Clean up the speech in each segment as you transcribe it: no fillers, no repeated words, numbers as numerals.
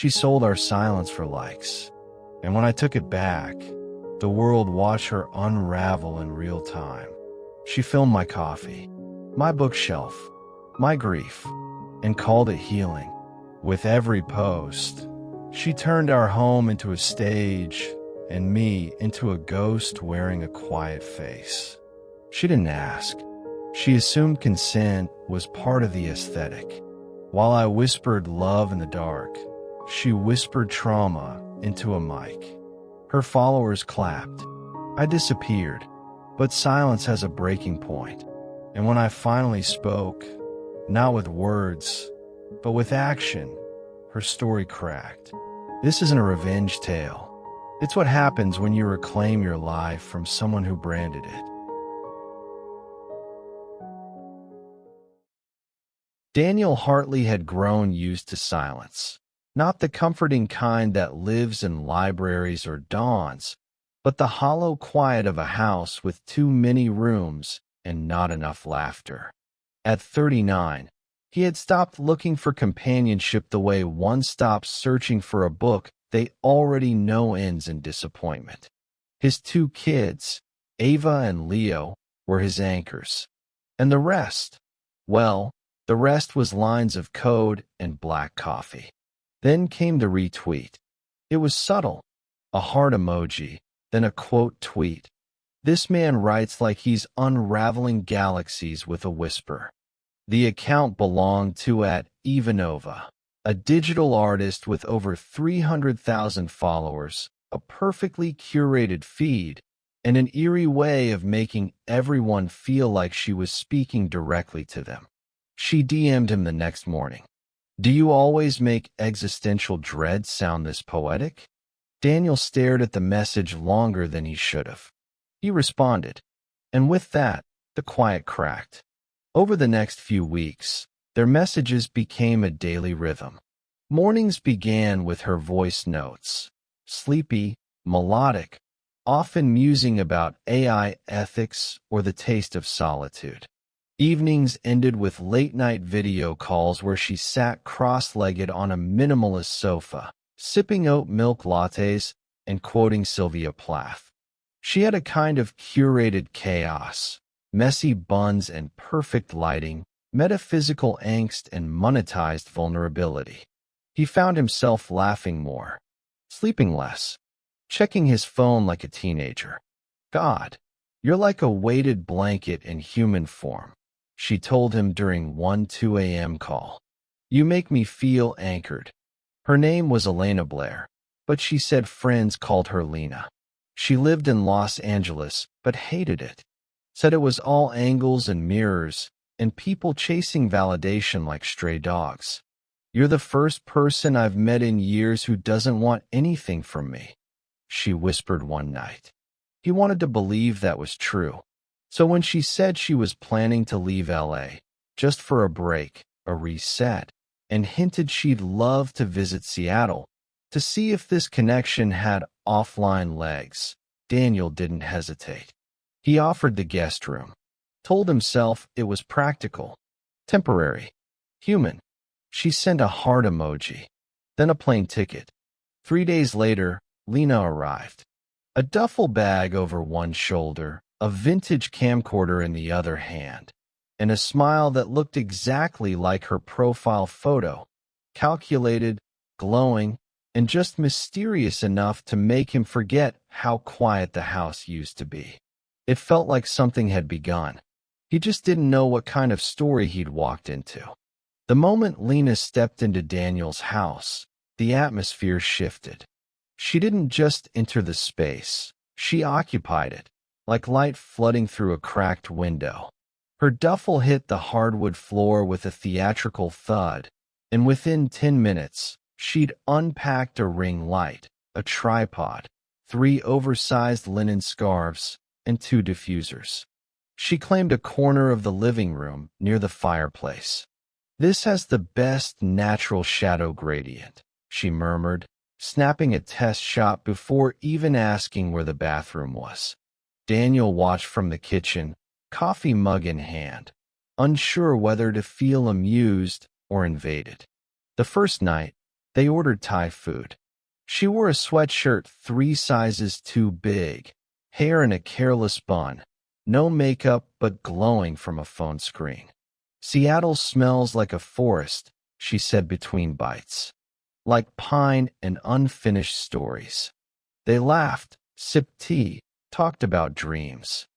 She sold our silence for likes. And when I took it back, the world watched her unravel in real time. She filmed my coffee, my bookshelf, my grief, and called it healing. With every post, she turned our home into a stage and me into a ghost wearing a quiet face. She didn't ask. She assumed consent was part of the aesthetic. While I whispered love in the dark, she whispered trauma into a mic. Her followers clapped. I disappeared, but silence has a breaking point. And when I finally spoke, not with words, but with action, her story cracked. This isn't a revenge tale. It's what happens when you reclaim your life from someone who branded it. Daniel Hartley had grown used to silence. Not the comforting kind that lives in libraries or dawns, but the hollow quiet of a house with too many rooms and not enough laughter. At 39, he had stopped looking for companionship the way one stops searching for a book they already know ends in disappointment. His 2 kids, Ava and Leo, were his anchors. And the rest? Well, the rest was lines of code and black coffee. Then came the retweet. It was subtle, a heart emoji, then a quote tweet. This man writes like he's unraveling galaxies with a whisper. The account belonged to @Ivanova, a digital artist with over 300,000 followers, a perfectly curated feed, and an eerie way of making everyone feel like she was speaking directly to them. She DM'd him the next morning. Do you always make existential dread sound this poetic? Daniel stared at the message longer than he should have. He responded, and with that, the quiet cracked. Over the next few weeks, their messages became a daily rhythm. Mornings began with her voice notes, sleepy, melodic, often musing about AI ethics or the taste of solitude. Evenings ended with late-night video calls where she sat cross-legged on a minimalist sofa, sipping oat milk lattes and quoting Sylvia Plath. She had a kind of curated chaos, messy buns and perfect lighting, metaphysical angst and monetized vulnerability. He found himself laughing more, sleeping less, checking his phone like a teenager. God, you're like a weighted blanket in human form, she told him during one 2 a.m. call. You make me feel anchored. Her name was Elena Blair, but she said friends called her Lena. She lived in Los Angeles, but hated it. Said it was all angles and mirrors, and people chasing validation like stray dogs. You're the first person I've met in years who doesn't want anything from me, she whispered one night. He wanted to believe that was true. So when she said she was planning to leave LA, just for a break, a reset, and hinted she'd love to visit Seattle to see if this connection had offline legs, Daniel didn't hesitate. He offered the guest room, told himself it was practical, temporary, human. She sent a heart emoji, then a plane ticket. 3 days later, Lena arrived. A duffel bag over one shoulder, a vintage camcorder in the other hand, and a smile that looked exactly like her profile photo, calculated, glowing, and just mysterious enough to make him forget how quiet the house used to be. It felt like something had begun. He just didn't know what kind of story he'd walked into. The moment Lena stepped into Daniel's house, the atmosphere shifted. She didn't just enter the space, she occupied it, like light flooding through a cracked window. Her duffel hit the hardwood floor with a theatrical thud, and within 10 minutes, she'd unpacked a ring light, a tripod, 3 oversized linen scarves, and 2 diffusers. She claimed a corner of the living room near the fireplace. This has the best natural shadow gradient, she murmured, snapping a test shot before even asking where the bathroom was. Daniel watched from the kitchen, coffee mug in hand, unsure whether to feel amused or invaded. The first night, They ordered Thai food. She wore a sweatshirt 3 sizes too big, hair in a careless bun, no makeup but glowing from a phone screen. "Seattle smells like a forest," she said between bites. "Like pine and unfinished stories." They laughed, sipped tea, talked about dreams.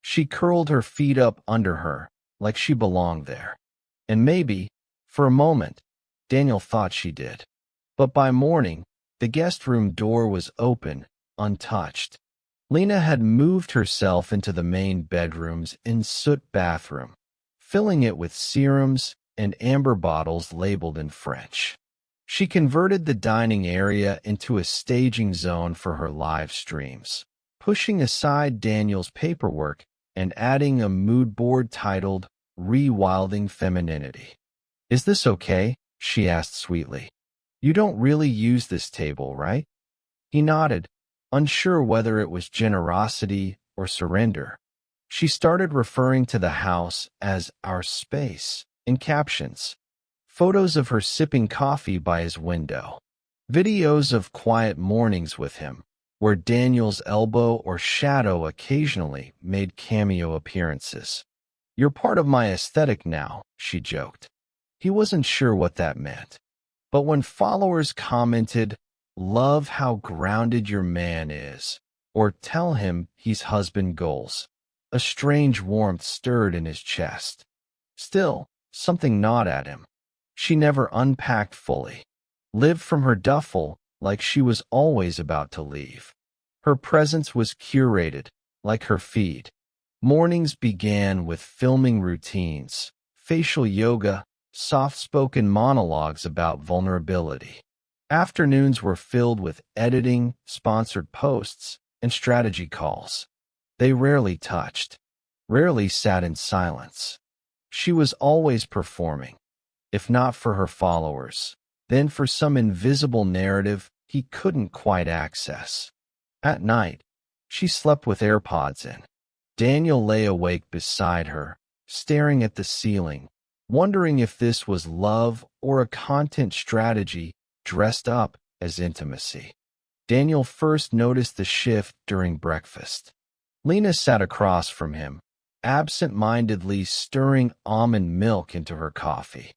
She curled her feet up under her, like she belonged there. And maybe, for a moment, Daniel thought she did. But by morning, the guest room door was open, untouched. Lena had moved herself into the main bedroom's ensuite bathroom, filling it with serums and amber bottles labeled in French. She converted the dining area into a staging zone for her live streams, pushing aside Daniel's paperwork and adding a mood board titled Rewilding Femininity. "Is this okay?" she asked sweetly. "You don't really use this table, right?" He nodded, unsure whether it was generosity or surrender. She started referring to the house as our space in captions. Photos of her sipping coffee by his window. Videos of quiet mornings with him, where Daniel's elbow or shadow occasionally made cameo appearances. "You're part of my aesthetic now," she joked. He wasn't sure what that meant. But when followers commented, "Love how grounded your man is," or "Tell him he's husband goals," a strange warmth stirred in his chest. Still, something gnawed at him. She never unpacked fully, lived from her duffel like she was always about to leave. Her presence was curated, like her feed. Mornings began with filming routines, facial yoga, soft-spoken monologues about vulnerability. Afternoons were filled with editing, sponsored posts, and strategy calls. They rarely touched, rarely sat in silence. She was always performing, if not for her followers, then for some invisible narrative he couldn't quite access. At night, she slept with AirPods in. Daniel lay awake beside her, staring at the ceiling, wondering if this was love or a content strategy dressed up as intimacy. Daniel first noticed the shift during breakfast. Lena sat across from him, absent-mindedly stirring almond milk into her coffee.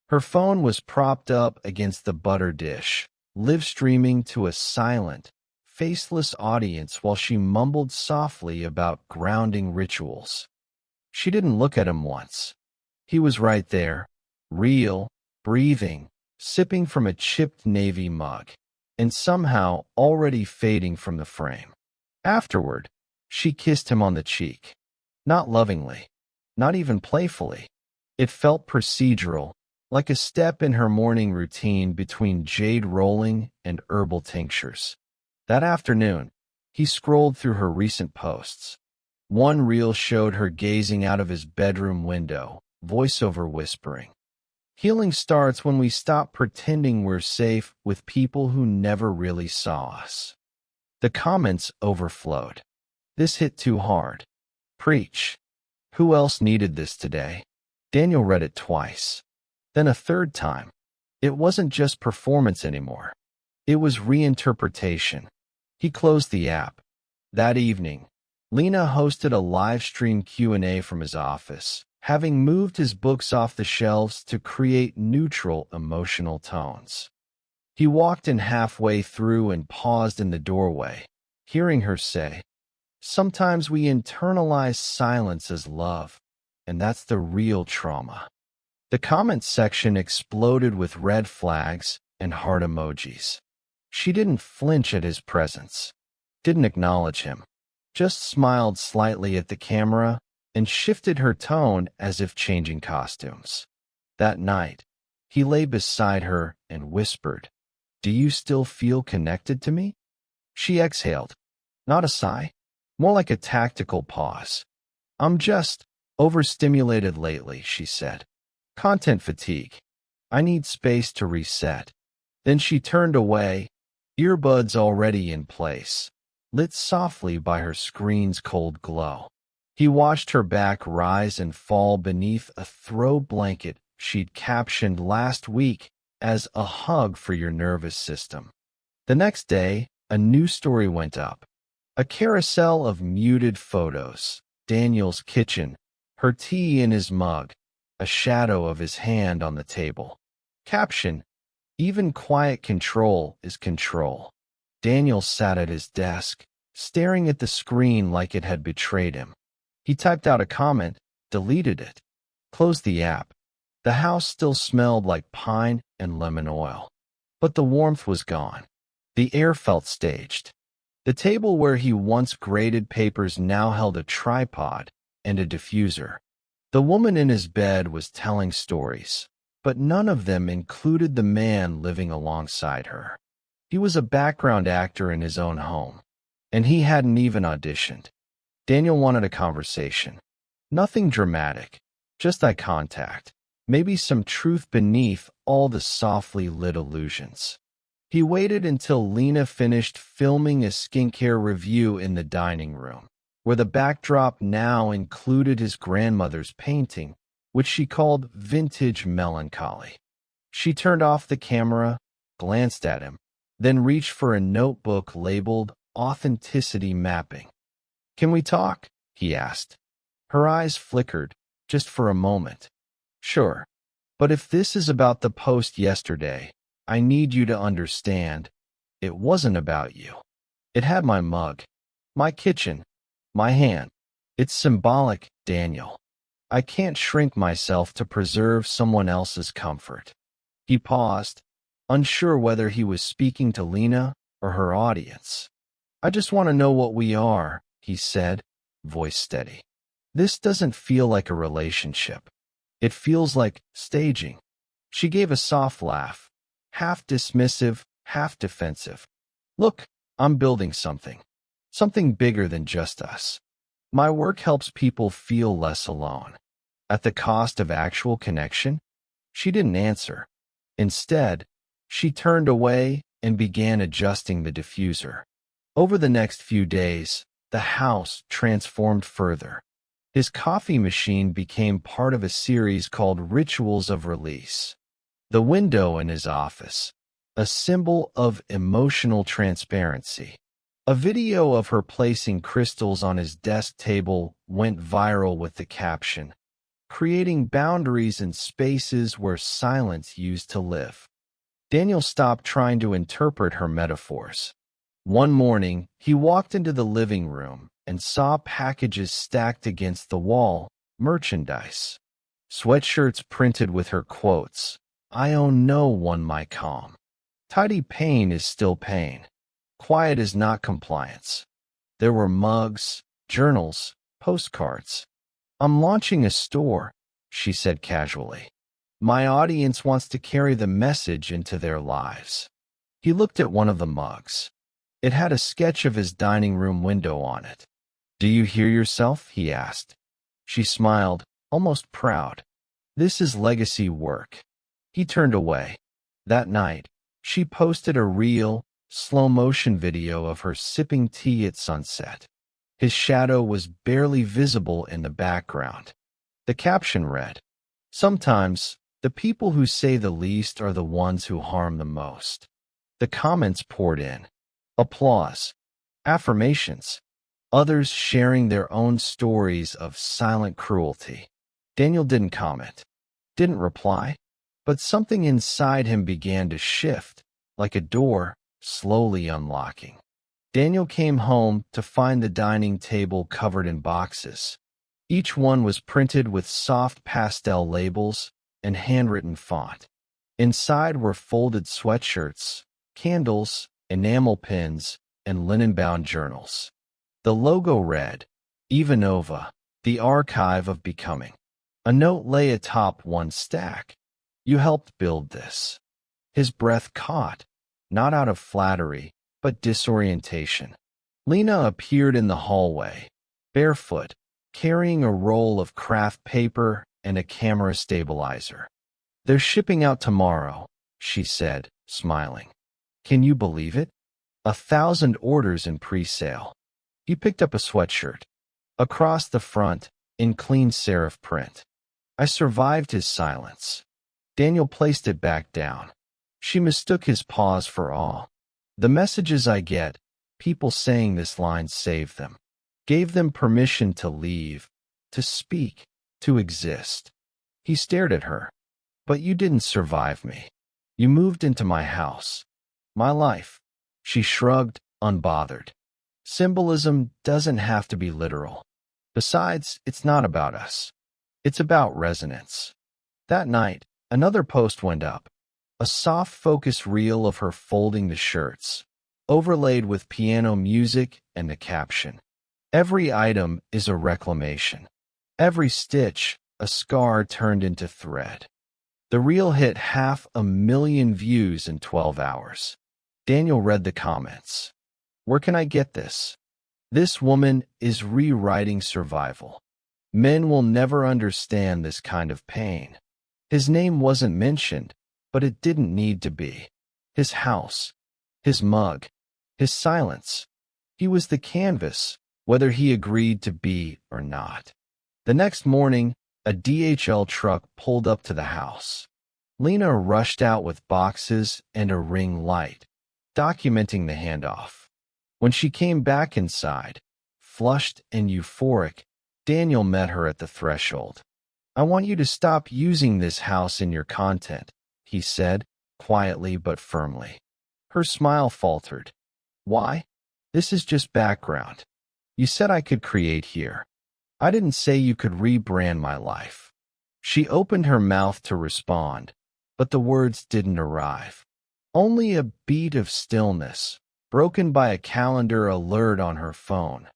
Her phone was propped up against the butter dish, live streaming to a silent, faceless audience while she mumbled softly about grounding rituals. She didn't look at him once. He was right there, real, breathing, sipping from a chipped navy mug, and somehow already fading from the frame. Afterward, she kissed him on the cheek. Not lovingly, not even playfully. It felt procedural, like a step in her morning routine between jade rolling and herbal tinctures. That afternoon, he scrolled through her recent posts. One reel showed her gazing out of his bedroom window, voiceover whispering. "Healing starts when we stop pretending we're safe with people who never really saw us." The comments overflowed. "This hit too hard." "Preach. Who else needed this today?" Daniel read it twice. Then a third time. It wasn't just performance anymore. It was reinterpretation. He closed the app. That evening, Lena hosted a live stream Q&A from his office, having moved his books off the shelves to create neutral emotional tones. He walked in halfway through and paused in the doorway, hearing her say, "Sometimes we internalize silence as love, and that's the real trauma." The comments section exploded with red flags and heart emojis. She didn't flinch at his presence, didn't acknowledge him, just smiled slightly at the camera and shifted her tone as if changing costumes. That night, he lay beside her and whispered, "Do you still feel connected to me?" She exhaled, not a sigh, more like a tactical pause. "I'm just overstimulated lately," she said. "Content fatigue. I need space to reset." Then she turned away, earbuds already in place, lit softly by her screen's cold glow. He watched her back rise and fall beneath a throw blanket she'd captioned last week as a hug for your nervous system. The next day, a new story went up. A carousel of muted photos. Daniel's kitchen, her tea in his mug, a shadow of his hand on the table. Caption: even quiet control is control. Daniel sat at his desk, staring at the screen like it had betrayed him. He typed out a comment, deleted it, closed the app. The house still smelled like pine and lemon oil, but the warmth was gone. The air felt staged. The table where he once graded papers now held a tripod and a diffuser. The woman in his bed was telling stories, but none of them included the man living alongside her. He was a background actor in his own home, and he hadn't even auditioned. Daniel wanted a conversation. Nothing dramatic, just eye contact, maybe some truth beneath all the softly lit illusions. He waited until Lena finished filming a skincare review in the dining room, where the backdrop now included his grandmother's painting, which she called vintage melancholy. She turned off the camera, glanced at him, then reached for a notebook labeled Authenticity Mapping. "Can we talk?" he asked. Her eyes flickered, just for a moment. "Sure. But if this is about the post yesterday, I need you to understand, it wasn't about you. It had my mug, my kitchen, my hand. It's symbolic, Daniel. I can't shrink myself to preserve someone else's comfort." He paused, unsure whether he was speaking to Lena or her audience. "I just want to know what we are," he said, voice steady. "This doesn't feel like a relationship. It feels like staging." She gave a soft laugh, half dismissive, half defensive. "Look, I'm building something. Something bigger than just us. My work helps people feel less alone. At the cost of actual connection?" She didn't answer. Instead, she turned away and began adjusting the diffuser. Over the next few days, the house transformed further. His coffee machine became part of a series called Rituals of Release. The window in his office, a symbol of emotional transparency. A video of her placing crystals on his desk table went viral with the caption, "Creating boundaries in spaces where silence used to live." Daniel stopped trying to interpret her metaphors. One morning, he walked into the living room and saw packages stacked against the wall, merchandise. Sweatshirts printed with her quotes, "I own no one my calm." Tidy pain is still pain. Quiet is not compliance. There were mugs, journals, postcards. "I'm launching a store," she said casually. "My audience wants to carry the message into their lives." He looked at one of the mugs. It had a sketch of his dining room window on it. "Do you hear yourself?" he asked. She smiled, almost proud. "This is legacy work." He turned away. That night, she posted a reel, slow-motion video of her sipping tea at sunset. His shadow was barely visible in the background. The caption read, "Sometimes, the people who say the least are the ones who harm the most." The comments poured in. Applause. Affirmations. Others sharing their own stories of silent cruelty. Daniel didn't comment, didn't reply, but something inside him began to shift, like a door slowly unlocking. Daniel came home to find the dining table covered in boxes. Each one was printed with soft pastel labels and handwritten font. Inside were folded sweatshirts, candles, enamel pins, and linen-bound journals. The logo read, Ivanova, the Archive of Becoming. A note lay atop one stack. "You helped build this." His breath caught, not out of flattery, but disorientation. Lena appeared in the hallway, barefoot, carrying a roll of craft paper and a camera stabilizer. "They're shipping out tomorrow," she said, smiling. "Can you believe it? 1,000 orders in pre-sale." He picked up a sweatshirt. Across the front, in clean serif print. "I survived his silence." Daniel placed it back down. She mistook his pause for awe. The messages I get, people saying this line saved them, gave them permission to leave, to speak, to exist. He stared at her. But you didn't survive me. You moved into my house, my life. She shrugged, unbothered. Symbolism doesn't have to be literal. Besides, it's not about us. It's about resonance. That night, another post went up. A soft focus reel of her folding the shirts, overlaid with piano music and a caption. Every item is a reclamation. Every stitch, a scar turned into thread. The reel hit 500,000 views in 12 hours. Daniel read the comments. Where can I get this? This woman is rewriting survival. Men will never understand this kind of pain. His name wasn't mentioned, but it didn't need to be. His house, his mug, his silence. He was the canvas, whether he agreed to be or not. The next morning, a DHL truck pulled up to the house. Lena rushed out with boxes and a ring light, documenting the handoff. When she came back inside, flushed and euphoric, Daniel met her at the threshold. I want you to stop using this house in your content, he said, quietly but firmly. Her smile faltered. Why? This is just background. You said I could create here. I didn't say you could rebrand my life. She opened her mouth to respond, but the words didn't arrive. Only a beat of stillness, broken by a calendar alert on her phone.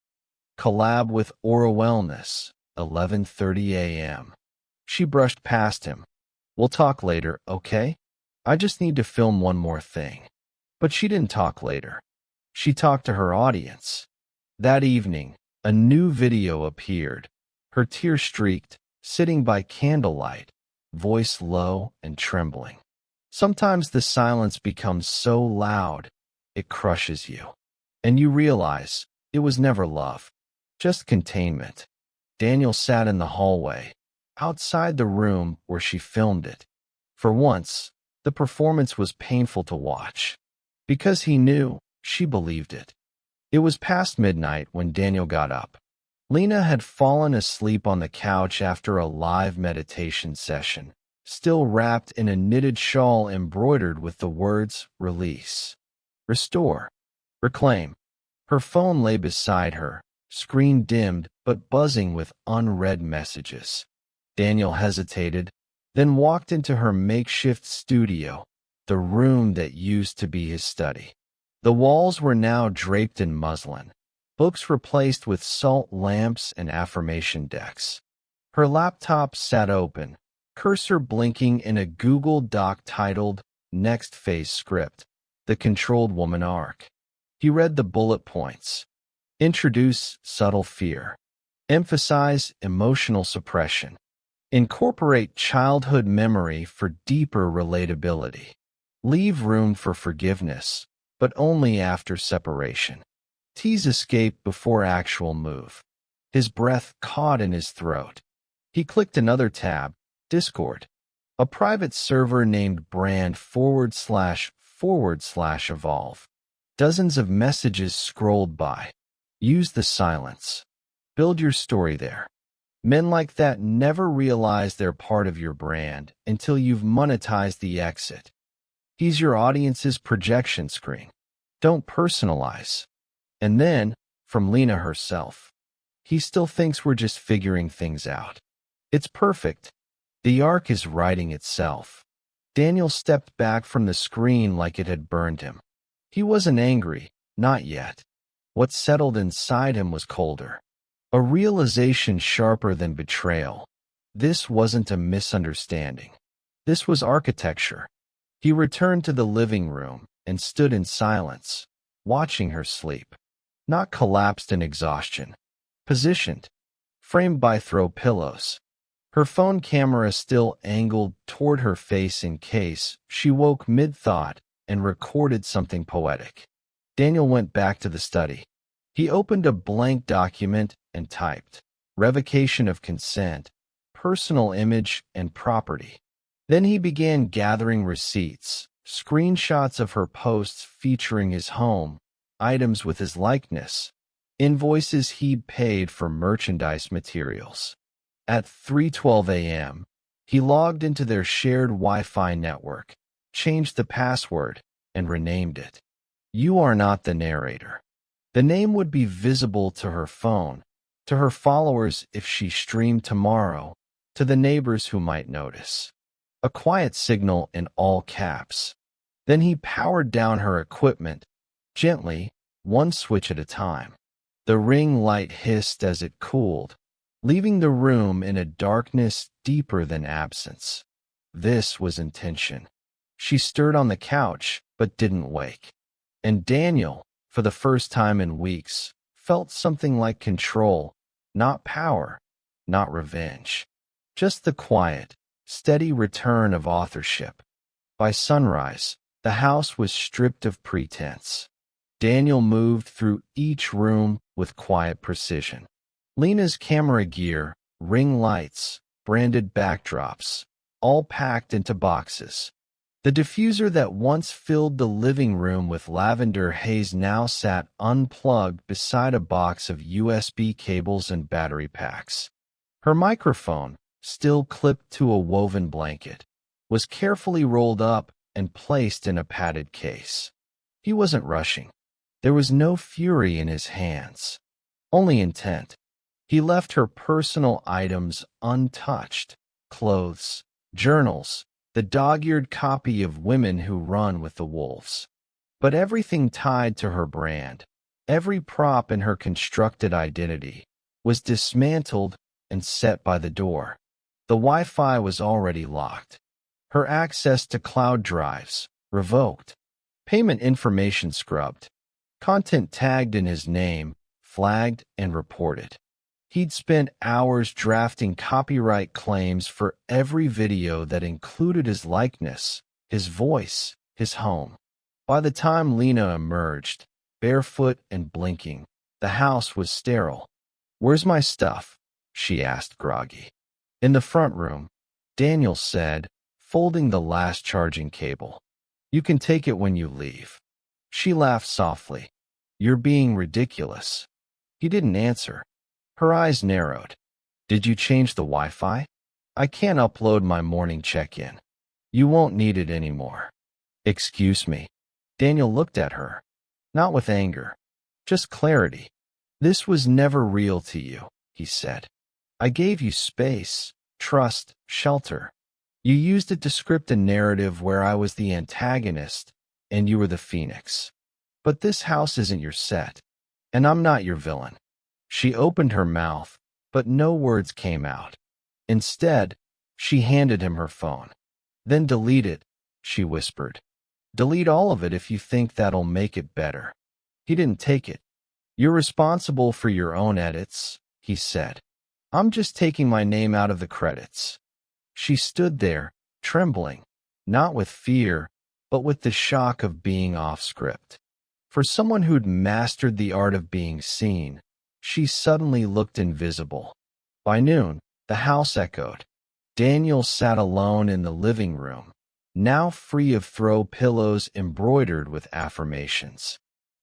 Collab with Aura Wellness, 11:30 a.m. She brushed past him. We'll talk later, okay? I just need to film one more thing. But she didn't talk later. She talked to her audience. That evening, a new video appeared. Her tear-streaked, sitting by candlelight, voice low and trembling. Sometimes the silence becomes so loud, it crushes you. And you realize it was never love, just containment. Daniel sat in the hallway, outside the room where she filmed it. For once, the performance was painful to watch. Because he knew, she believed it. It was past midnight when Daniel got up. Lena had fallen asleep on the couch after a live meditation session, still wrapped in a knitted shawl embroidered with the words release, restore, reclaim. Her phone lay beside her, screen dimmed but buzzing with unread messages. Daniel hesitated, then walked into her makeshift studio, the room that used to be his study. The walls were now draped in muslin, books replaced with salt lamps and affirmation decks. Her laptop sat open, cursor blinking in a Google Doc titled Next Phase Script, The Controlled Woman Arc. He read the bullet points. Introduce subtle fear. Emphasize emotional suppression. Incorporate childhood memory for deeper relatability. Leave room for forgiveness, but only after separation. Tease escape before actual move. His breath caught in his throat. He clicked another tab, Discord. A private server named brand//evolve. Dozens of messages scrolled by. Use the silence. Build your story there. Men like that never realize they're part of your brand until you've monetized the exit. He's your audience's projection screen. Don't personalize. And then, from Lena herself, he still thinks we're just figuring things out. It's perfect. The arc is writing itself. Daniel stepped back from the screen like it had burned him. He wasn't angry, not yet. What settled inside him was colder. A realization sharper than betrayal. This wasn't a misunderstanding. This was architecture. He returned to the living room and stood in silence, watching her sleep. Not collapsed in exhaustion. Positioned. Framed by throw pillows. Her phone camera still angled toward her face in case she woke mid-thought and recorded something poetic. Daniel went back to the study. He opened a blank document and typed, revocation of consent, personal image and property. Then he began gathering receipts, screenshots of her posts featuring his home, items with his likeness, invoices he'd paid for merchandise materials. At 3:12 a.m., he logged into their shared Wi-Fi network, changed the password, and renamed it. "You are not the narrator." The name would be visible to her phone, to her followers if she streamed tomorrow, to the neighbors who might notice. A quiet signal in all caps. Then he powered down her equipment, gently, one switch at a time. The ring light hissed as it cooled, leaving the room in a darkness deeper than absence. This was intention. She stirred on the couch, but didn't wake. And Daniel, for the first time in weeks, felt something like control, not power, not revenge. Just the quiet, steady return of authorship. By sunrise, the house was stripped of pretense. Daniel moved through each room with quiet precision. Lena's camera gear, ring lights, branded backdrops, all packed into boxes. The diffuser that once filled the living room with lavender haze now sat unplugged beside a box of USB cables and battery packs. Her microphone, still clipped to a woven blanket, was carefully rolled up and placed in a padded case. He wasn't rushing. There was no fury in his hands, only intent. He left her personal items untouched: clothes, journals, the dog-eared copy of Women Who Run with the Wolves. But everything tied to her brand, every prop in her constructed identity, was dismantled and set by the door. The Wi-Fi was already locked. Her access to cloud drives revoked. Payment information scrubbed. Content tagged in his name, flagged and reported. He'd spent hours drafting copyright claims for every video that included his likeness, his voice, his home. By the time Lena emerged, barefoot and blinking, the house was sterile. "Where's my stuff?" she asked, groggy. "In the front room," Daniel said, folding the last charging cable. "You can take it when you leave." She laughed softly. "You're being ridiculous." He didn't answer. Her eyes narrowed. "Did you change the Wi-Fi?" "I can't upload my morning check-in." "You won't need it anymore." "Excuse me." Daniel looked at her, not with anger, just clarity. "This was never real to you," he said. "I gave you space, trust, shelter. You used it to script a narrative where I was the antagonist and you were the phoenix. But this house isn't your set, and I'm not your villain." She opened her mouth, but no words came out. Instead, she handed him her phone. "Then delete it," she whispered. "Delete all of it if you think that'll make it better." He didn't take it. "You're responsible for your own edits," he said. "I'm just taking my name out of the credits." She stood there, trembling, not with fear, but with the shock of being off script. For someone who'd mastered the art of being seen, she suddenly looked invisible. By noon, the house echoed. Daniel sat alone in the living room, now free of throw pillows embroidered with affirmations.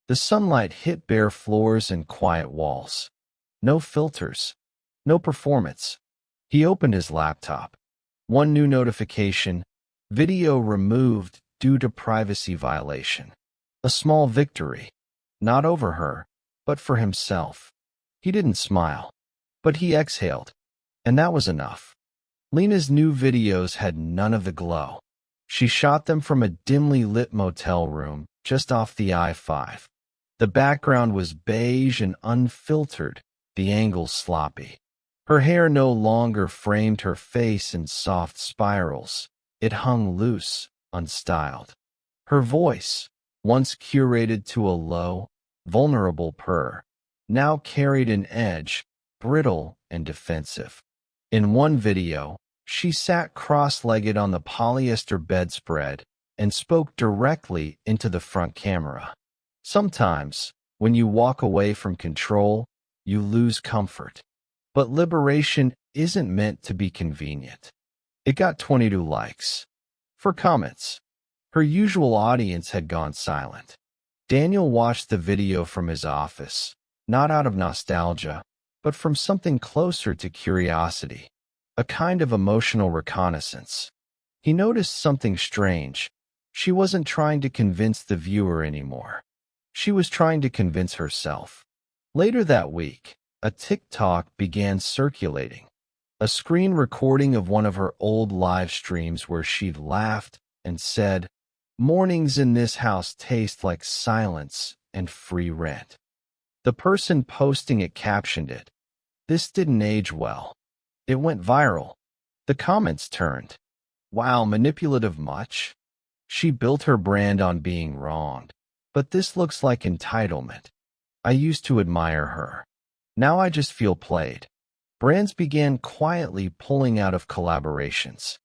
The sunlight hit bare floors and quiet walls. No filters, no performance. He opened his laptop. One new notification: video removed due to privacy violation. A small victory, not over her, but for himself. He didn't smile, but he exhaled, and that was enough. Lena's new videos had none of the glow. She shot them from a dimly lit motel room just off the I-5. The background was beige and unfiltered, the angles sloppy. Her hair no longer framed her face in soft spirals. It hung loose, unstyled. Her voice, once curated to a low, vulnerable purr, now carried an edge, brittle and defensive. In one video, she sat cross-legged on the polyester bedspread and spoke directly into the front camera. Sometimes, when you walk away from control, you lose comfort. But liberation isn't meant to be convenient. It got 22 likes. For comments, Her usual audience had gone silent. Daniel watched the video from his office, not out of nostalgia, but from something closer to curiosity, a kind of emotional reconnaissance. He noticed something strange. She wasn't trying to convince the viewer anymore. She was trying to convince herself. Later that week, a TikTok began circulating, a screen recording of one of her old live streams where she'd laughed and said, "Mornings in this house taste like silence and free rent." The person posting it captioned it, "This didn't age well." It went viral. The comments turned, "Wow, manipulative much? She built her brand on being wronged. But this looks like entitlement. I used to admire her. Now I just feel played." Brands began quietly pulling out of collaborations.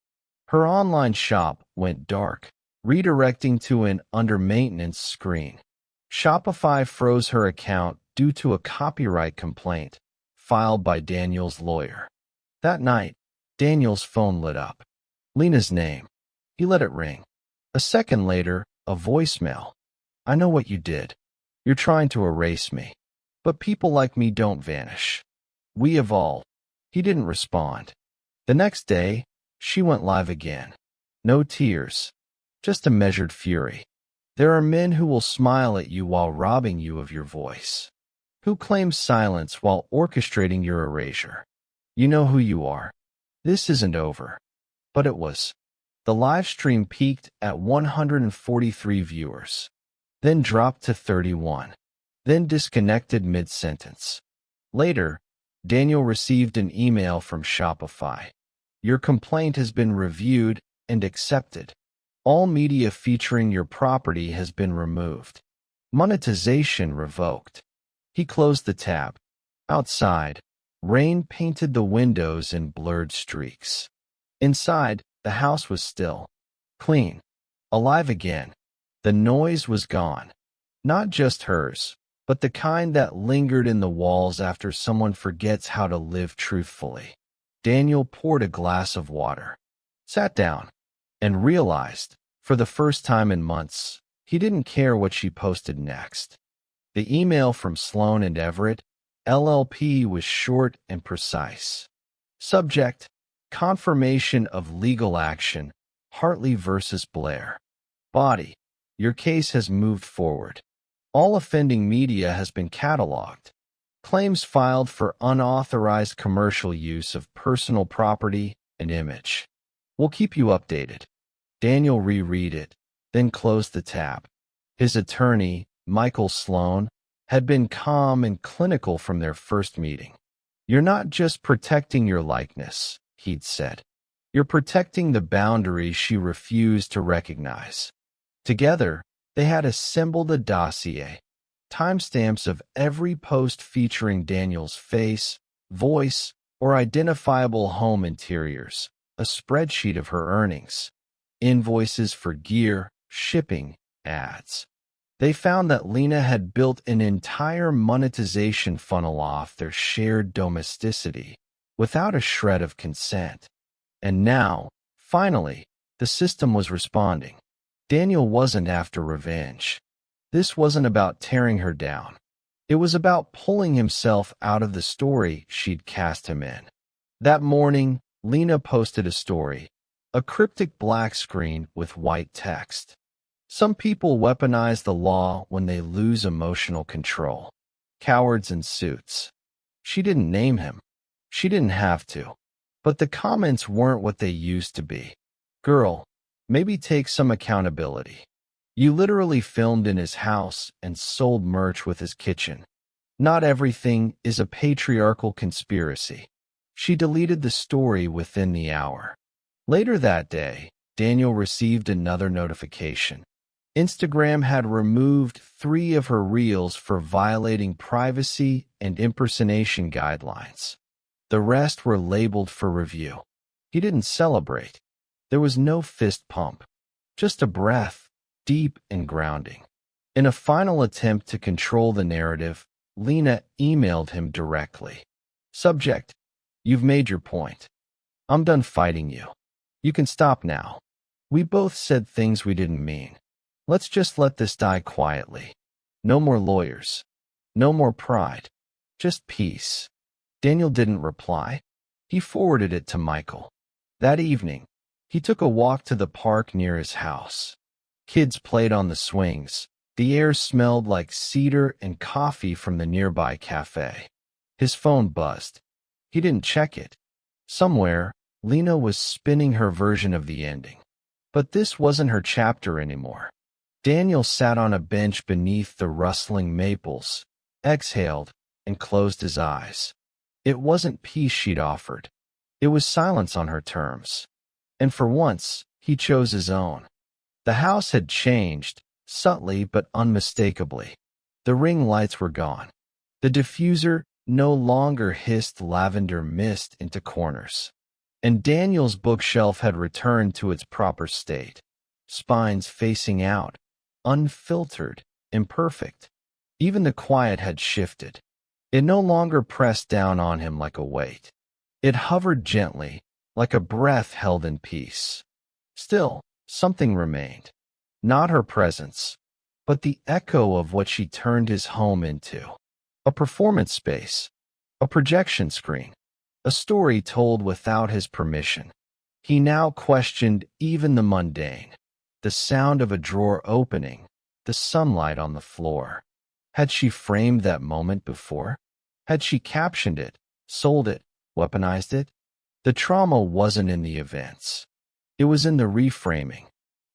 Her online shop went dark, redirecting to an under-maintenance screen. Shopify froze her account due to a copyright complaint filed by Daniel's lawyer. That night, Daniel's phone lit up. Lena's name. He let it ring. A second later, a voicemail. "I know what you did. You're trying to erase me. But people like me don't vanish. We evolve." He didn't respond. The next day, she went live again. No tears, just a measured fury. There are men who will smile at you while robbing you of your voice, who claim silence while orchestrating your erasure. You know who you are. This isn't over. But it was. The live stream peaked at 143 viewers, then dropped to 31, then disconnected mid-sentence. Later, Daniel received an email from Shopify. "Your complaint has been reviewed and accepted. All media featuring your property has been removed. Monetization revoked." He closed the tab. Outside, rain painted the windows in blurred streaks. Inside, the house was still, clean, alive again. The noise was gone. Not just hers, but the kind that lingered in the walls after someone forgets how to live truthfully. Daniel poured a glass of water, sat down, and realized, for the first time in months, he didn't care what she posted next. The email from Sloan and Everett, LLP, was short and precise. Subject: confirmation of legal action, Hartley versus Blair. Body: your case has moved forward. All offending media has been cataloged. Claims filed for unauthorized commercial use of personal property and image. We'll keep you updated. Daniel reread it, then closed the tab. His attorney, Michael Sloan, had been calm and clinical from their first meeting. "You're not just protecting your likeness," he'd said. "You're protecting the boundaries she refused to recognize." Together, they had assembled a dossier, timestamps of every post featuring Daniel's face, voice, or identifiable home interiors, a spreadsheet of her earnings, invoices for gear, shipping, ads. They found that Lena had built an entire monetization funnel off their shared domesticity, without a shred of consent. And now, finally, the system was responding. Daniel wasn't after revenge. This wasn't about tearing her down. It was about pulling himself out of the story she'd cast him in. That morning, Lena posted a story, a cryptic black screen with white text. "Some people weaponize the law when they lose emotional control. Cowards in suits." She didn't name him. She didn't have to. But the comments weren't what they used to be. "Girl, maybe take some accountability. You literally filmed in his house and sold merch with his kitchen. Not everything is a patriarchal conspiracy." She deleted the story within the hour. Later that day, Daniel received another notification. Instagram had removed 3 of her reels for violating privacy and impersonation guidelines. The rest were labeled for review. He didn't celebrate. There was no fist pump, just a breath, deep and grounding. In a final attempt to control the narrative, Lena emailed him directly. Subject: "You've made your point. I'm done fighting you. You can stop now." We both said things we didn't mean. Let's just let this die quietly. No more lawyers. No more pride. Just peace. Daniel didn't reply. He forwarded it to Michael. That evening, he took a walk to the park near his house. Kids played on the swings. The air smelled like cedar and coffee from the nearby cafe. His phone buzzed. He didn't check it. Somewhere, Lena was spinning her version of the ending. But this wasn't her chapter anymore. Daniel sat on a bench beneath the rustling maples, exhaled, and closed his eyes. It wasn't peace she'd offered. It was silence on her terms. And for once, he chose his own. The house had changed, subtly but unmistakably. The ring lights were gone. The diffuser no longer hissed lavender mist into corners. And Daniel's bookshelf had returned to its proper state. Spines facing out, unfiltered, imperfect. Even the quiet had shifted. It no longer pressed down on him like a weight. It hovered gently, like a breath held in peace. Still, something remained. Not her presence, but the echo of what she turned his home into. A performance space, a projection screen, a story told without his permission. He now questioned even the mundane. The sound of a drawer opening, the sunlight on the floor. Had she framed that moment before? Had she captioned it, sold it, weaponized it? The trauma wasn't in the events. It was in the reframing.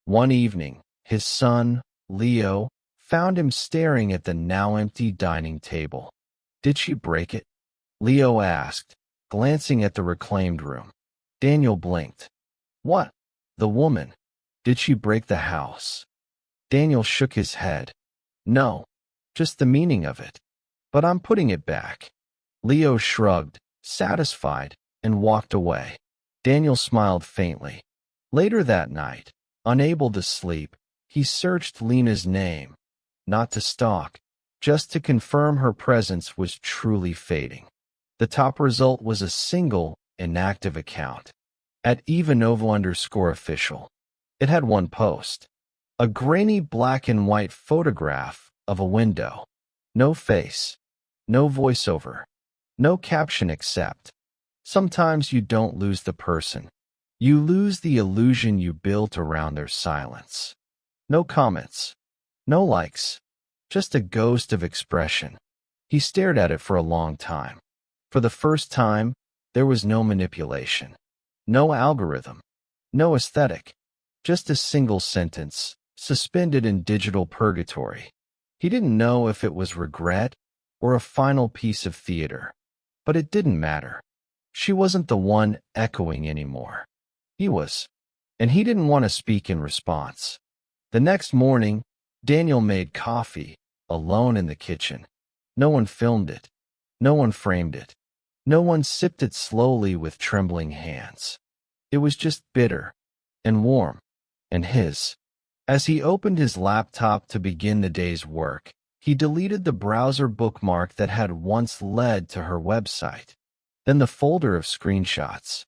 One evening, his son, Leo, found him staring at the now empty dining table. Did she break it? Leo asked, glancing at the reclaimed room. Daniel blinked. What? The woman. Did she break the house? Daniel shook his head. No, just the meaning of it. But I'm putting it back. Leo shrugged, satisfied, and walked away. Daniel smiled faintly. Later that night, unable to sleep, he searched Lena's name, not to stalk, just to confirm her presence was truly fading. The top result was a single, inactive account, at Ivanova_official. It had one post, a grainy black and white photograph of a window. No face, no voiceover, no caption except, sometimes you don't lose the person. You lose the illusion you built around their silence. No comments, no likes, just a ghost of expression. He stared at it for a long time. For the first time, there was no manipulation, no algorithm, no aesthetic, just a single sentence, suspended in digital purgatory. He didn't know if it was regret or a final piece of theater, but it didn't matter. She wasn't the one echoing anymore. He was, and he didn't want to speak in response. The next morning, Daniel made coffee, alone in the kitchen. No one filmed it. No one framed it. No one sipped it slowly with trembling hands. It was just bitter, and warm, and his. As he opened his laptop to begin the day's work, he deleted the browser bookmark that had once led to her website. Then the folder of screenshots.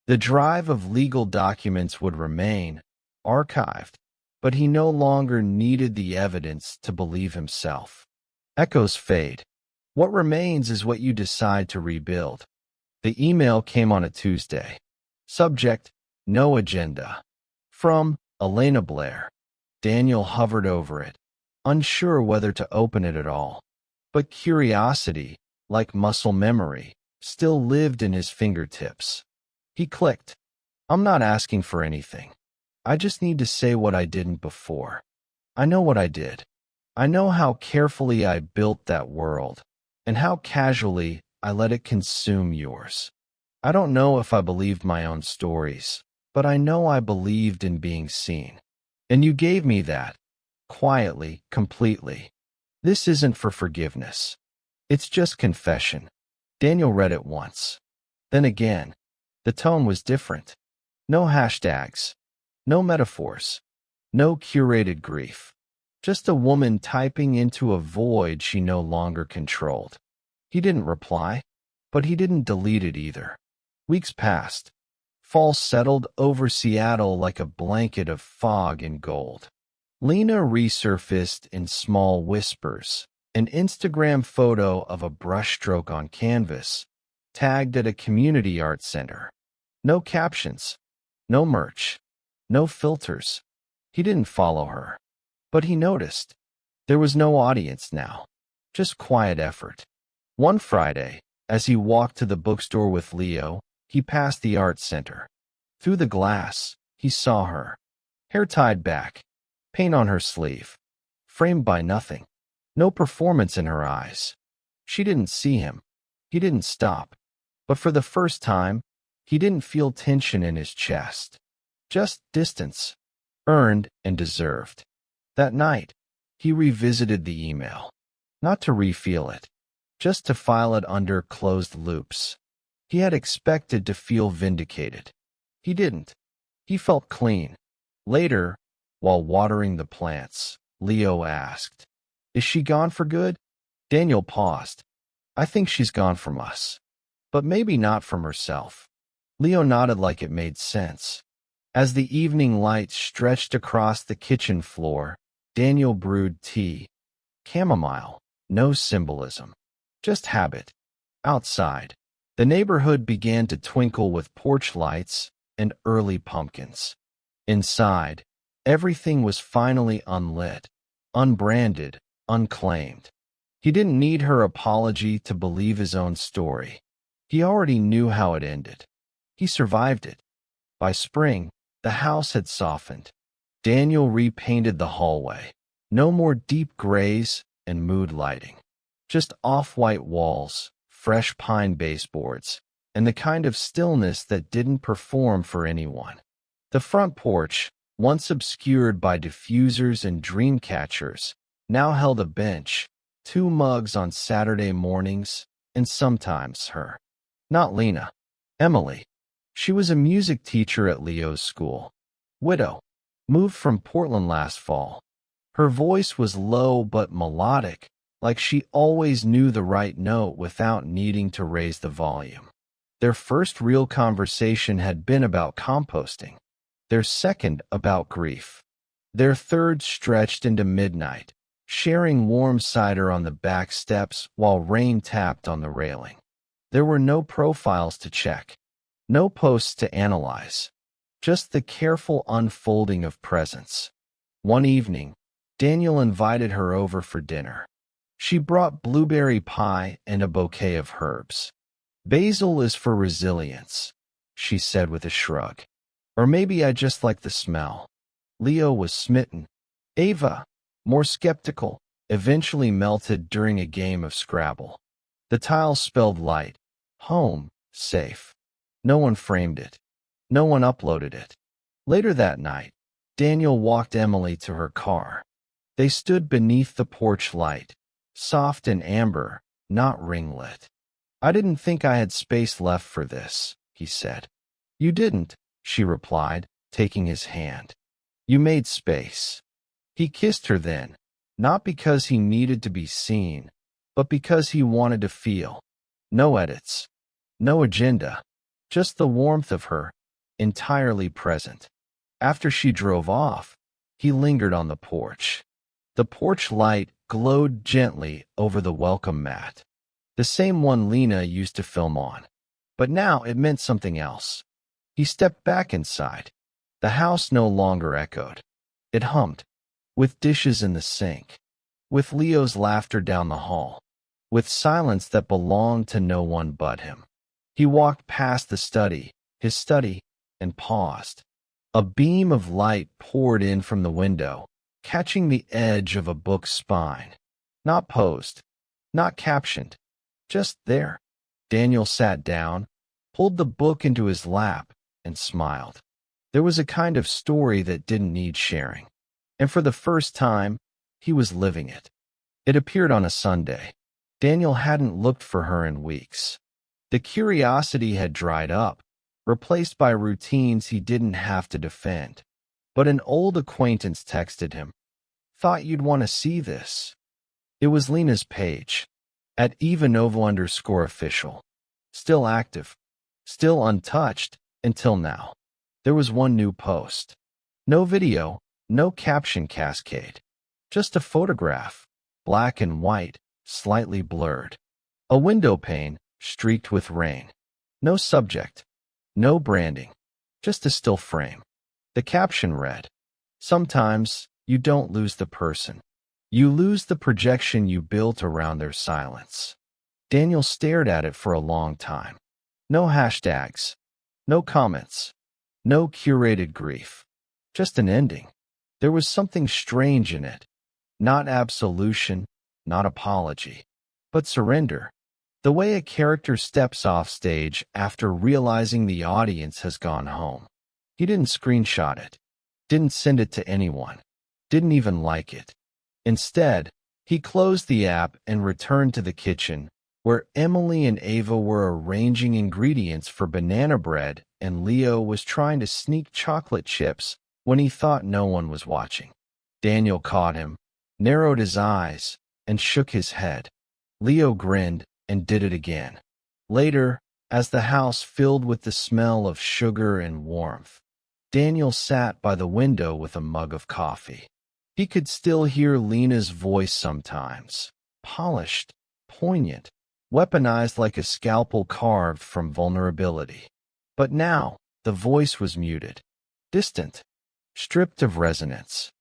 The drive of legal documents would remain, archived, but he no longer needed the evidence to believe himself. Echoes fade. What remains is what you decide to rebuild. The email came on a Tuesday. Subject, no agenda. From Elena Blair. Daniel hovered over it, unsure whether to open it at all. But curiosity, like muscle memory, still lived in his fingertips. He clicked. I'm not asking for anything. I just need to say what I didn't before. I know what I did. I know how carefully I built that world, and how casually I let it consume yours. I don't know if I believed my own stories, but I know I believed in being seen. And you gave me that, quietly, completely. This isn't for forgiveness. It's just confession. Daniel read it once. Then again. The tone was different. No hashtags. No metaphors. No curated grief. Just a woman typing into a void she no longer controlled. He didn't reply, but he didn't delete it either. Weeks passed. Fall settled over Seattle like a blanket of fog and gold. Lena resurfaced in small whispers, an Instagram photo of a brushstroke on canvas, tagged at a community art center. No captions, no merch, no filters. He didn't follow her, but he noticed. There was no audience now, just quiet effort. One Friday, as he walked to the bookstore with Leo, he passed the art center. Through the glass, he saw her. Hair tied back, paint on her sleeve, framed by nothing. No performance in her eyes. She didn't see him. He didn't stop. But for the first time, he didn't feel tension in his chest. Just distance, earned and deserved. That night, he revisited the email. Not to refeel it, just to file it under closed loops. He had expected to feel vindicated. He didn't. He felt clean. Later, while watering the plants, Leo asked, "Is she gone for good?" Daniel paused. "I think she's gone from us. But maybe not from herself." Leo nodded like it made sense. As the evening light stretched across the kitchen floor, Daniel brewed tea. Chamomile, no symbolism. Just habit. Outside, the neighborhood began to twinkle with porch lights and early pumpkins. Inside, everything was finally unlit, unbranded, unclaimed. He didn't need her apology to believe his own story. He already knew how it ended. He survived it. By spring, the house had softened. Daniel repainted the hallway. No more deep grays and mood lighting. Just off-white walls, fresh pine baseboards, and the kind of stillness that didn't perform for anyone. The front porch, once obscured by diffusers and dream catchers, now held a bench, 2 mugs on Saturday mornings, and sometimes her. Not Lena. Emily. She was a music teacher at Leo's school. Widow. Moved from Portland last fall. Her voice was low but melodic, like she always knew the right note without needing to raise the volume. Their first real conversation had been about composting. Their second about grief. Their third stretched into midnight, sharing warm cider on the back steps while rain tapped on the railing. There were no profiles to check, no posts to analyze, just the careful unfolding of presence. One evening, Daniel invited her over for dinner. She brought blueberry pie and a bouquet of herbs. "Basil is for resilience," she said with a shrug. "Or maybe I just like the smell." Leo was smitten. Ava, more skeptical, eventually melted during a game of Scrabble. The tiles spelled light, home, safe. No one framed it. No one uploaded it. Later that night, Daniel walked Emily to her car. They stood beneath the porch light, soft and amber, not ring-lit. "I didn't think I had space left for this," he said. "You didn't," she replied, taking his hand. "You made space." He kissed her then, not because he needed to be seen, but because he wanted to feel. No edits, no agenda, just the warmth of her, entirely present. After she drove off, he lingered on the porch. The porch light glowed gently over the welcome mat, the same one Lena used to film on. But now it meant something else. He stepped back inside. The house no longer echoed. It hummed, with dishes in the sink, with Leo's laughter down the hall, with silence that belonged to no one but him. He walked past the study, his study, and paused. A beam of light poured in from the window, catching the edge of a book's spine. Not posed, not captioned, just there. Daniel sat down, pulled the book into his lap, and smiled. There was a kind of story that didn't need sharing. And for the first time, he was living it. It appeared on a Sunday. Daniel hadn't looked for her in weeks. The curiosity had dried up, replaced by routines he didn't have to defend. But an old acquaintance texted him, "Thought you'd want to see this." It was Lena's page, at Ivanova_official. Still active, still untouched, Until now. There was one new post. No video, no caption cascade. Just a photograph, black and white, slightly blurred. A window pane, streaked with rain. No subject. No branding. Just a still frame. The caption read, "Sometimes you don't lose the person. You lose the projection you built around their silence." Daniel stared at it for a long time. No hashtags. No comments. No curated grief. Just an ending. There was something strange in it. Not absolution, not apology, but surrender. The way a character steps off stage after realizing the audience has gone home. He didn't screenshot it. Didn't send it to anyone. Didn't even like it. Instead, he closed the app and returned to the kitchen, where Emily and Ava were arranging ingredients for banana bread and Leo was trying to sneak chocolate chips when he thought no one was watching. Daniel caught him, narrowed his eyes, and shook his head. Leo grinned and did it again. Later, as the house filled with the smell of sugar and warmth, Daniel sat by the window with a mug of coffee. He could still hear Lena's voice sometimes, polished, poignant, weaponized like a scalpel carved from vulnerability. But now, the voice was muted, distant, stripped of resonance,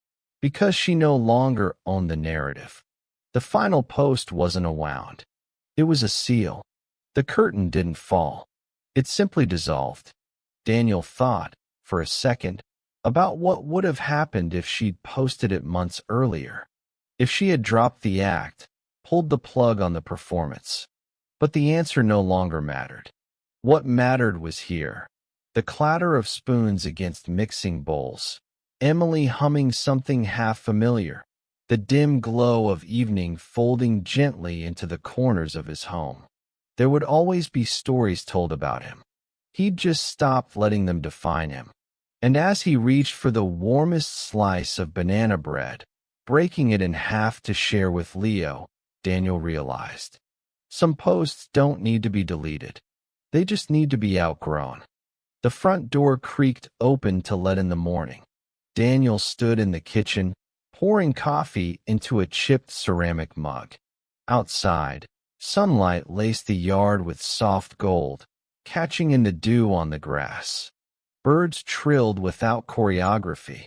because she no longer owned the narrative. The final post wasn't a wound. It was a seal. The curtain didn't fall. It simply dissolved. Daniel thought, for a second, about what would have happened if she'd posted it months earlier. If she had dropped the act, pulled the plug on the performance. But the answer no longer mattered. What mattered was here. The clatter of spoons against mixing bowls. Emily humming something half familiar. The dim glow of evening folding gently into the corners of his home. There would always be stories told about him. He'd just stopped letting them define him. And as he reached for the warmest slice of banana bread, breaking it in half to share with Leo, Daniel realized. Some posts don't need to be deleted. They just need to be outgrown. The front door creaked open to let in the morning. Daniel stood in the kitchen, pouring coffee into a chipped ceramic mug. Outside, sunlight laced the yard with soft gold, catching in the dew on the grass. Birds trilled without choreography.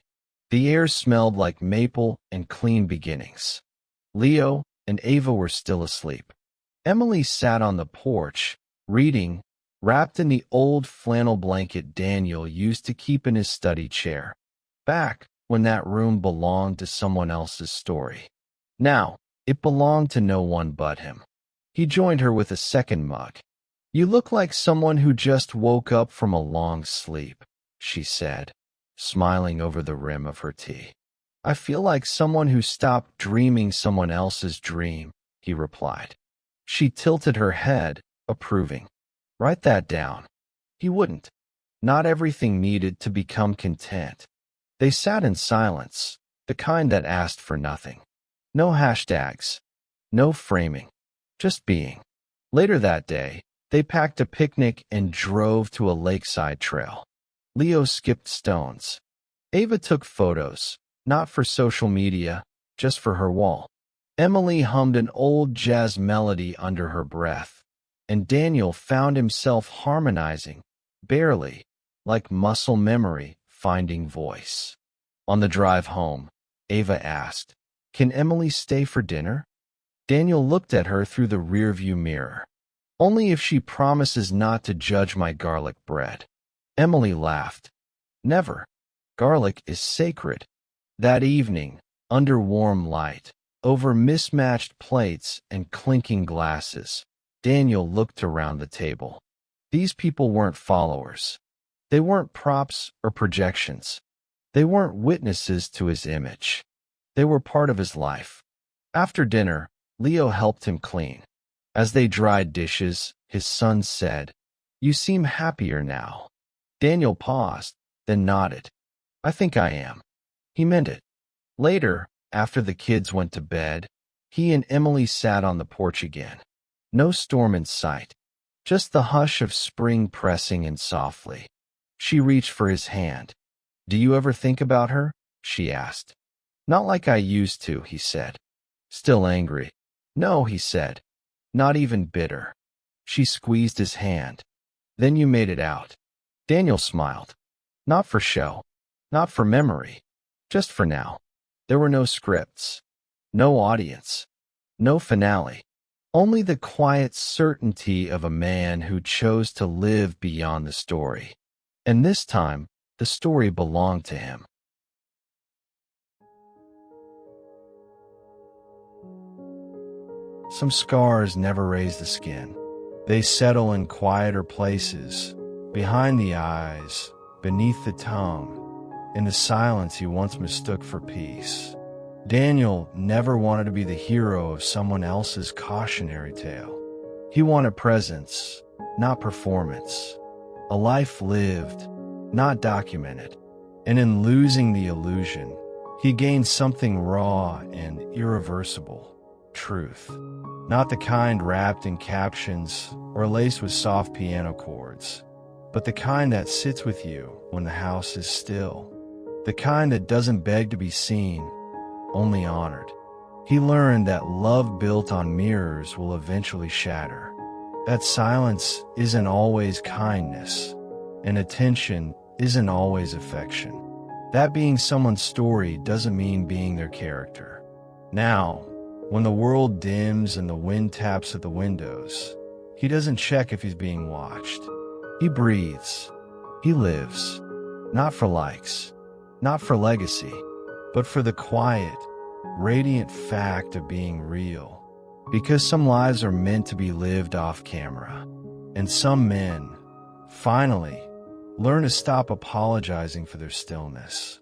The air smelled like maple and clean beginnings. Leo and Ava were still asleep. Emily sat on the porch, reading, wrapped in the old flannel blanket Daniel used to keep in his study chair. Back when that room belonged to someone else's story. Now, it belonged to no one but him. He joined her with a second mug. "You look like someone who just woke up from a long sleep," she said, smiling over the rim of her tea. "I feel like someone who stopped dreaming someone else's dream," he replied. She tilted her head, approving. "Write that down." He wouldn't. Not everything needed to become content. They sat in silence, the kind that asked for nothing. No hashtags. No framing. Just being. Later that day, they packed a picnic and drove to a lakeside trail. Leo skipped stones. Ava took photos, not for social media, just for her wall. Emily hummed an old jazz melody under her breath, and Daniel found himself harmonizing, barely, like muscle memory finding voice. On the drive home, Ava asked, "Can Emily stay for dinner?" Daniel looked at her through the rearview mirror. "Only if she promises not to judge my garlic bread." Emily laughed. "Never. Garlic is sacred." That evening, under warm light, over mismatched plates and clinking glasses, Daniel looked around the table. These people weren't followers. They weren't props or projections. They weren't witnesses to his image. They were part of his life. After dinner, Leo helped him clean. As they dried dishes, his son said, "You seem happier now." Daniel paused, then nodded. "I think I am." He meant it. Later, after the kids went to bed, he and Emily sat on the porch again. No storm in sight. Just the hush of spring pressing in softly. She reached for his hand. "Do you ever think about her?" she asked. "Not like I used to," he said. Still angry. "No," he said. "Not even bitter." She squeezed his hand. "Then you made it out." Daniel smiled. "Not for show. Not for memory. Just for now." There were no scripts. No audience. No finale. Only the quiet certainty of a man who chose to live beyond the story. And this time, the story belonged to him. Some scars never raise the skin. They settle in quieter places, behind the eyes, beneath the tongue, in the silence he once mistook for peace. Daniel never wanted to be the hero of someone else's cautionary tale. He wanted presence, not performance. A life lived, not documented. And in losing the illusion, he gained something raw and irreversible: truth. Not the kind wrapped in captions or laced with soft piano chords, but the kind that sits with you when the house is still. The kind that doesn't beg to be seen, only honored. He learned that love built on mirrors will eventually shatter. That silence isn't always kindness, and attention isn't always affection. That being someone's story doesn't mean being their character. Now, when the world dims and the wind taps at the windows, he doesn't check if he's being watched. He breathes. He lives. Not for likes, not for legacy, but for the quiet, radiant fact of being real. Because some lives are meant to be lived off camera, and some men, finally, learn to stop apologizing for their stillness.